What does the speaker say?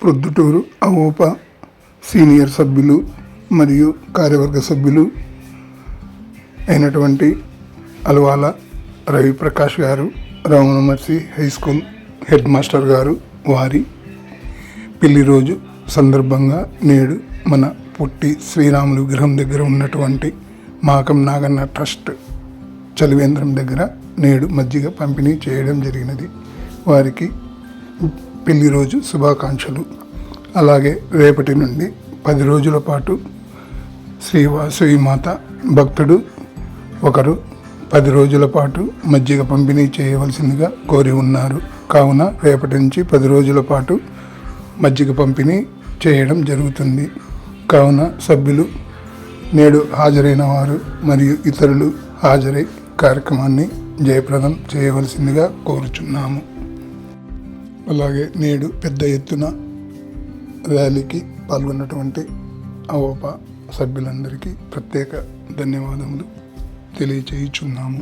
Proddatur అవోప senior సభ్యులు మరియు కార్యవర్గ సభ్యులు అయినటువంటి అలవాల రవిప్రకాష్ గారు, రమణమర్సి హై స్కూల్ హెడ్ మాస్టర్ గారు, వారి పెళ్లి రోజు సందర్భంగా నేడు మన పుట్టి శ్రీరాములు విగ్రహం దగ్గర ఉన్నటువంటి మాకం నాగన్న ట్రస్ట్ చలివేంద్రం దగ్గర నేడు మజ్జిగ పంపిణీ చేయడం జరిగినది. వారికి పెళ్లి రోజు శుభాకాంక్షలు. అలాగే రేపటి నుండి 10 రోజుల పాటు శ్రీ వాసవి మాత భక్తుడు ఒకరు 10 రోజుల పాటు మజ్జిగ పంపిణీ చేయవలసిందిగా కోరి ఉన్నారు. కావున రేపటి నుంచి 10 రోజుల పాటు మజ్జిగ పంపిణీ చేయడం జరుగుతుంది. కావున సభ్యులు నేడు హాజరైన వారు మరియు ఇతరులు హాజరై కార్యక్రమాన్ని జయప్రదం చేయవలసిందిగా కోరుచున్నాము. అలాగే నేడు పెద్ద ఎత్తున ర్యాలీకి పాల్గొన్నటువంటి అవోప సభ్యులందరికీ ప్రత్యేక ధన్యవాదములు తెలియచేయుచున్నాము.